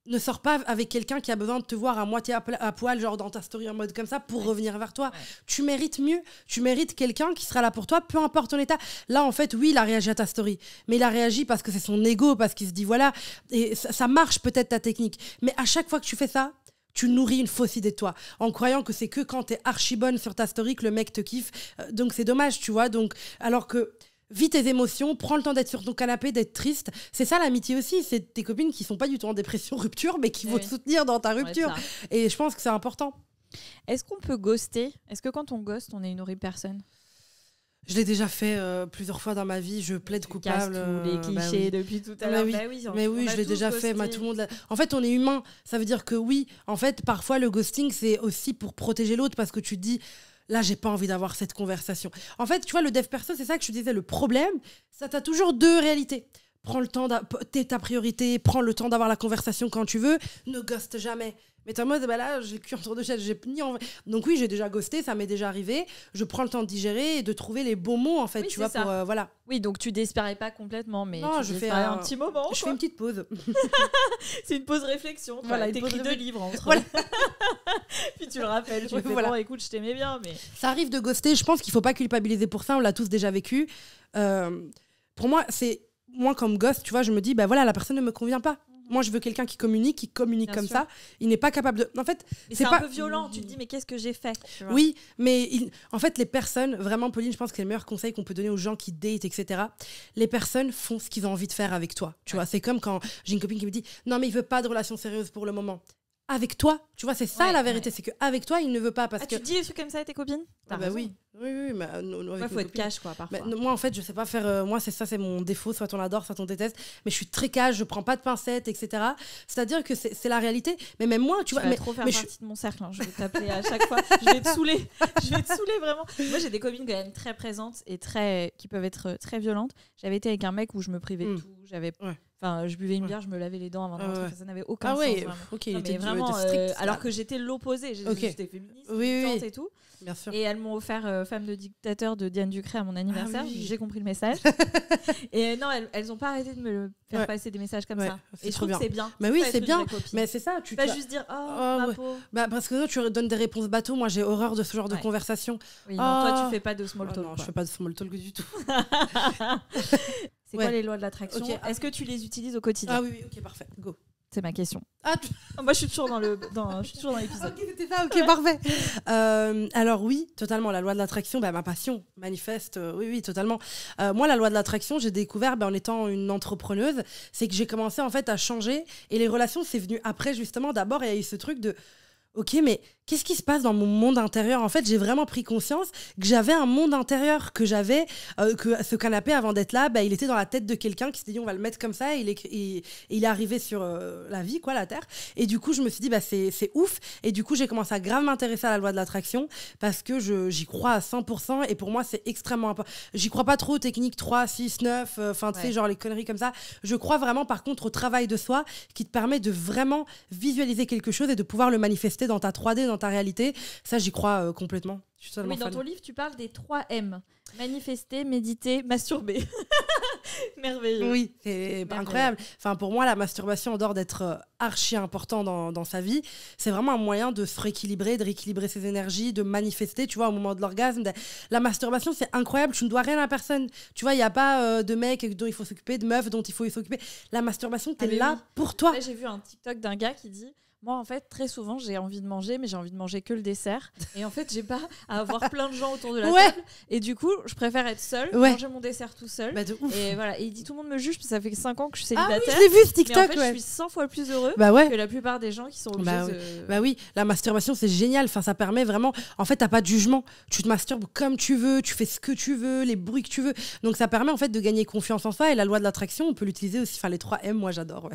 Ne sors pas avec quelqu'un qui a besoin de te voir à moitié à poil, genre dans ta story en mode comme ça, pour revenir vers toi. Ouais. Tu mérites mieux. Tu mérites quelqu'un qui sera là pour toi, peu importe ton état. Là, en fait, oui, il a réagi à ta story. Mais il a réagi parce que c'est son ego, parce qu'il se dit, voilà, et ça marche peut-être ta technique. Mais à chaque fois que tu fais ça, tu nourris une fausse idée de toi, en croyant que c'est que quand t'es archi bonne sur ta story que le mec te kiffe. Donc c'est dommage, tu vois. Donc, alors que... vis tes émotions, prends le temps d'être sur ton canapé, d'être triste. C'est ça l'amitié aussi, c'est tes copines qui sont pas du tout en dépression rupture, mais qui vont te soutenir dans ta rupture. Ouais, et je pense que c'est important. Est-ce qu'on peut ghoster ? Est-ce que quand on ghost, on est une horrible personne ? Je l'ai déjà fait plusieurs fois dans ma vie, je plaide coupable. Les clichés depuis tout à l'heure. Mais oui, je l'ai déjà fait. Tout le monde en fait, on est humain. Ça veut dire que oui, en fait, parfois le ghosting, c'est aussi pour protéger l'autre parce que tu te dis... là, j'ai pas envie d'avoir cette conversation. En fait, tu vois, le dev perso, c'est ça que je te disais. Le problème, ça t'as toujours 2 réalités. Prends le temps, t'es ta priorité, prends le temps d'avoir la conversation quand tu veux, ne ghoste jamais. Mais t'es en mode, là, j'ai le cul entre 2 chaises, j'ai ni envie. Donc oui, j'ai déjà ghosté, ça m'est déjà arrivé. Je prends le temps de digérer et de trouver les bons mots, en fait, tu vois, pour... voilà. Oui, donc tu désparais pas complètement, mais non, je fais un petit moment. Je fais une petite pause. C'est une pause réflexion. Voilà, t'écris 2 livres entre. Voilà. Puis tu le rappelles, tu fais bon, écoute, je t'aimais bien, mais... Ça arrive de ghoster, je pense qu'il faut pas culpabiliser pour ça, on l'a tous déjà vécu. Pour moi, c'est... moi, comme ghost, tu vois, je me dis, voilà, la personne ne me convient pas. Moi, je veux quelqu'un qui communique bien comme sûr. Ça. Il n'est pas capable de... En fait, c'est un peu violent. Tu te dis, mais qu'est-ce que j'ai fait, tu vois ? Oui, mais en fait, les personnes... Vraiment, Pauline, je pense que c'est le meilleur conseil qu'on peut donner aux gens qui datent, etc. Les personnes font ce qu'ils ont envie de faire avec toi. Tu vois, c'est comme quand j'ai une copine qui me dit, non, mais il veut pas de relation sérieuse pour le moment. Avec toi, tu vois, c'est ça la vérité, c'est qu'avec toi, il ne veut pas parce que... Tu dis des trucs comme ça à tes copines ? Oui, mais faut être cash, quoi, parfois. Moi, en fait, je sais pas faire... moi, c'est mon défaut, soit on adore, soit on déteste, mais je suis très cash, je prends pas de pincettes, etc. C'est-à-dire que c'est la réalité, mais même moi, tu vois... vas trop faire partie de mon cercle, hein. Je vais t'appeler à chaque fois, je vais te saouler vraiment. Moi, j'ai des copines quand même très présentes et qui peuvent être très violentes. J'avais été avec un mec où je me privais de tout, Enfin, je buvais une bière, je me lavais les dents avant d'entrer. Ça n'avait aucun sens. Vraiment. Ok, non, mais vraiment, strict, alors que j'étais l'opposé. J'étais féministe, militante et tout. Bien sûr. Et elles m'ont offert Femme de dictateur de Diane Ducré à mon anniversaire. J'ai compris le message. Et non, elles n'ont pas arrêté de me faire passer des messages comme ça. Et je trouve que c'est bien. Mais oui, c'est bien. Mais c'est ça. Tu vas juste dire ma peau. Parce que tu donnes des réponses bateau. Moi, j'ai horreur de ce genre de conversation. Oui, non, toi, tu fais pas de small talk. Non, je fais pas de small talk du tout. C'est quoi les lois de l'attraction? Est-ce que tu les utilises au quotidien? Ah oui, ok, parfait. Go. C'est ma question. Moi, je suis toujours dans l'épisode. Ok, c'était ça, ok, parfait. Alors oui, totalement, la loi de l'attraction, ma passion manifeste, oui, totalement. Moi, la loi de l'attraction, j'ai découvert en étant une entrepreneuse, c'est que j'ai commencé en fait à changer, et les relations, c'est venu après, justement. D'abord, il y a eu ce truc de... Ok, mais qu'est-ce qui se passe dans mon monde intérieur? En fait, j'ai vraiment pris conscience que j'avais un monde intérieur, que j'avais, que ce canapé, avant d'être là, il était dans la tête de quelqu'un qui s'était dit on va le mettre comme ça, et il est arrivé sur la vie, quoi, la Terre. Et du coup, je me suis dit, c'est ouf. Et du coup, j'ai commencé à grave m'intéresser à la loi de l'attraction, parce que j'y crois à 100%, et pour moi, c'est extrêmement important. J'y crois pas trop aux techniques 3, 6, 9, tu sais, genre les conneries comme ça. Je crois vraiment, par contre, au travail de soi, qui te permet de vraiment visualiser quelque chose et de pouvoir le manifester dans ta 3D, dans ta réalité. Ça, j'y crois complètement. Oui, dans ton livre, tu parles des 3 M. Manifester, méditer, masturber. Merveilleux. Oui, c'est incroyable. Enfin, pour moi, la masturbation, en dehors d'être archi important dans sa vie, c'est vraiment un moyen de se rééquilibrer, de rééquilibrer ses énergies, de manifester, tu vois, au moment de l'orgasme. La masturbation, c'est incroyable. Tu ne dois rien à personne. Tu vois, il n'y a pas de mec dont il faut s'occuper, de meuf dont il faut s'occuper. La masturbation, t'es là pour toi. Là, j'ai vu un TikTok d'un gars qui dit... Moi, en fait, très souvent, j'ai envie de manger, mais j'ai envie de manger que le dessert. Et en fait, j'ai pas à avoir plein de gens autour de la table. Et du coup, je préfère être seule, manger mon dessert tout seul. De ouf. Et voilà. Et il dit, tout le monde me juge, parce que ça fait 5 ans que je suis célibataire. Ah oui, je l'ai vu ce TikTok. Mais en fait, je suis 100 fois plus heureux que la plupart des gens qui sont obligés oui, la masturbation, c'est génial. Enfin, ça permet vraiment... En fait, t'as pas de jugement. Tu te masturbes comme tu veux, tu fais ce que tu veux, les bruits que tu veux. Donc, ça permet en fait de gagner confiance en soi. Et la loi de l'attraction, on peut l'utiliser aussi. Enfin, les 3 M, moi, j'adore.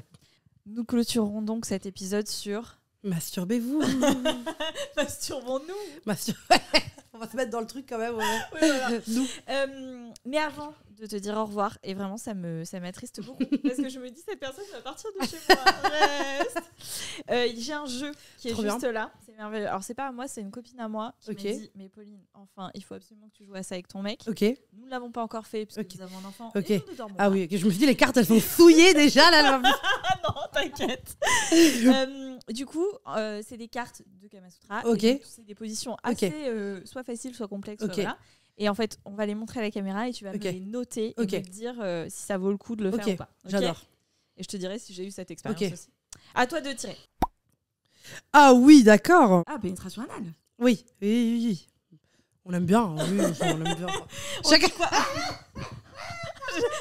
Nous clôturerons donc cet épisode sur... Masturbez-vous. Masturbons-nous. On va se mettre dans le truc quand même. Oui, voilà. Nous. Mais avant de te dire au revoir, et vraiment ça m'attriste beaucoup, parce que je me dis cette personne va partir de chez moi. Reste. J'ai un jeu qui est juste là. C'est merveilleux. Alors c'est pas à moi, c'est une copine à moi qui m'a dit, mais Pauline, enfin, il faut absolument que tu joues à ça avec ton mec. Nous ne l'avons pas encore fait parce que nous avons un enfant. Et nous ne dormons pas. Oui, je me suis dit les cartes elles sont souillées déjà là. Non, t'inquiète. Du coup, c'est des cartes de Kama Sutra. C'est des positions assez soit faciles, soit complexes. Soit voilà. Et en fait, on va les montrer à la caméra et tu vas me les noter et me dire si ça vaut le coup de le faire ou pas. J'adore. Et je te dirai si j'ai eu cette expérience aussi. À toi de tirer. Ah oui, d'accord. Ah, pénétration anale. Oui. On aime bien. Oui, on aime bien.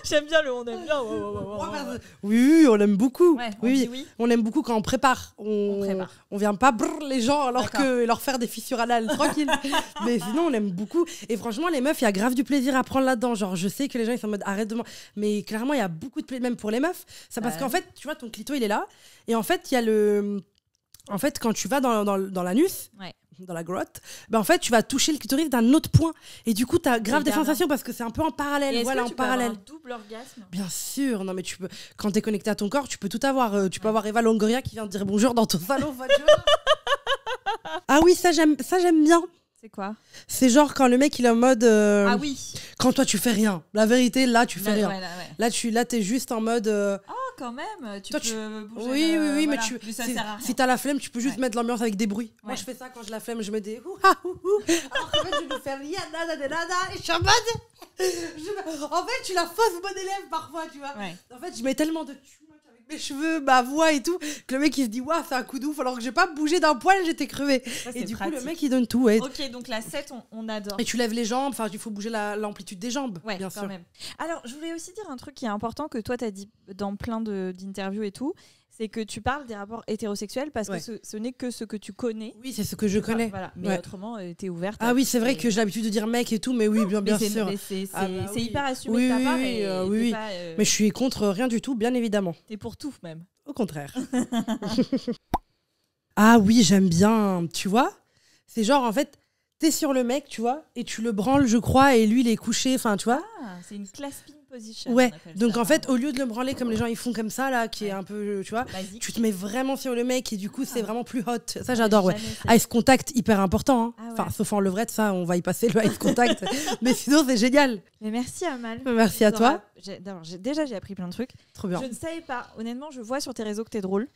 J'aime bien le on aime bien. Oui, on aime beaucoup. Ouais, oui. On aime beaucoup quand on prépare. On vient pas les gens alors que leur faire des fissures anales tranquille. Mais sinon, on aime beaucoup. Et franchement, les meufs, il y a grave du plaisir à prendre là-dedans. Genre, je sais que les gens ils sont en mode arrête de moi. Mais clairement, il y a beaucoup de plaisir, même pour les meufs. C'est parce qu'en fait, tu vois, ton clito, il est là. Et en fait, il y a le. En fait, quand tu vas dans l'anus. Dans la grotte, en fait, tu vas toucher le clitoris d'un autre point. Et du coup, tu as grave des sensations parce que c'est un peu en parallèle. Et voilà, en parallèle. Peux avoir un double orgasme? Bien sûr. Non, mais tu peux. Quand tu es connecté à ton corps, tu peux tout avoir. Tu peux avoir Eva Longoria qui vient te dire bonjour dans ton salon. Ah oui, ça j'aime bien. C'est quoi? C'est genre quand le mec il est en mode. Ah oui. Quand toi tu fais rien. La vérité, là tu fais rien. Ouais. Là t'es juste en mode. Quand même, tu toi, peux bouger. Oui, voilà. mais si t'as la flemme, tu peux juste mettre l'ambiance avec des bruits. Moi, je fais ça quand j'ai la flemme, je me dis alors qu'en fait, je ne fais rien, nada, et je suis en mode. En fait, tu la fausse bonne élève parfois, tu vois. En fait, je mets tellement de avec mes cheveux, ma voix et tout, que le mec il se dit waouh, c'est un coup d'ouf, alors que j'ai pas bougé d'un poil, j'étais crevée. Et du coup, le mec il donne tout. Ok, donc la 7, on adore. Et tu lèves les jambes, enfin, il faut bouger l'amplitude des jambes, bien sûr. Même. Alors, je voulais aussi dire un truc qui est important que toi, tu as dit dans plein d'interviews et tout, c'est que tu parles des rapports hétérosexuels parce que ce n'est que ce que tu connais. Oui, c'est ce que je connais. Voilà. Mais autrement, t'es ouverte. Ah oui, c'est vrai que j'ai l'habitude de dire mec et tout, mais oui, bien sûr. C'est hyper assumé de ta part. Oui. Mais je suis contre rien du tout, bien évidemment. T'es pour tout, même. Au contraire. Ah oui, j'aime bien. Tu vois, c'est genre, en fait, t'es sur le mec, tu vois, et tu le branles, je crois, et lui, il est couché, enfin, tu vois. Ah, c'est une clasping. position. Ouais, donc en fait, au lieu de le branler comme les gens ils font comme ça, là, qui est un peu, tu vois, basique. Tu te mets vraiment sur le mec et du coup, c'est vraiment plus hot. Ça, j'adore, Ice contact, hyper important. Hein. Enfin, sauf en levrette, ça, on va y passer le ice contact. Mais sinon, c'est génial. Mais merci, Amal. Merci à toi. J'ai appris plein de trucs. Trop bien. Je ne savais pas, honnêtement, je vois sur tes réseaux que t'es drôle.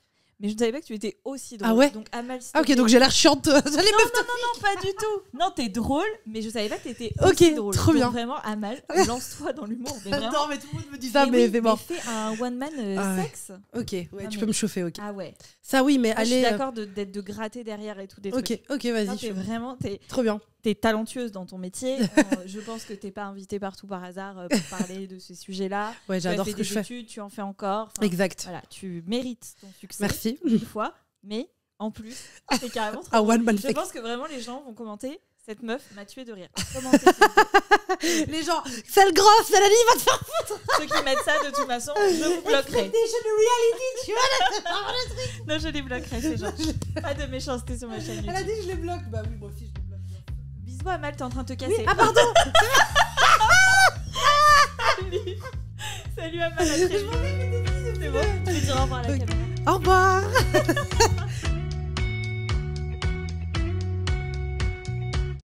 Mais je ne savais pas que tu étais aussi drôle. Ah ouais. Donc Amal, ok, donc j'ai l'air chiante. Non, pas du tout. Non, t'es drôle, mais je savais pas que t'étais aussi drôle. Trop bien. Donc vraiment, Amal, lance-toi dans l'humour. Mais vraiment. Non, mais tout le monde me dit ça, mais c'est mort. Mais fais un one man sexe. Ok, tu peux me chauffer, ok. Ah ouais. Ça oui, mais allez. Je suis d'accord de gratter derrière et tout des trucs. Ok, vas-y. Non, t'es trop bien. T'es talentueuse dans ton métier. Je pense que t'es pas invitée partout par hasard pour parler de ces sujets-là. Ouais, j'adore ce que je fais. Études, tu en fais encore. Exact. Voilà, tu mérites ton succès. Merci. Une fois. Mais en plus, c'est carrément trop one man Je pense que vraiment les gens vont commenter cette meuf m'a tué de rire. Les gens, celle grosse, celle dit va te faire foutre. Ceux qui mettent ça de toute façon, je vous bloquerai. Reality, tu vois. Non, je les bloquerai ces gens. Pas de méchanceté sur ma chaîne YouTube. Elle a dit je les bloque. Bah oui, moi aussi je les bloque. Bisous Amal, t'es en train de te casser. Oui, ah pardon. Salut Amal, à très vite. C'est bon, tu peux dire au revoir à la caméra. Au revoir.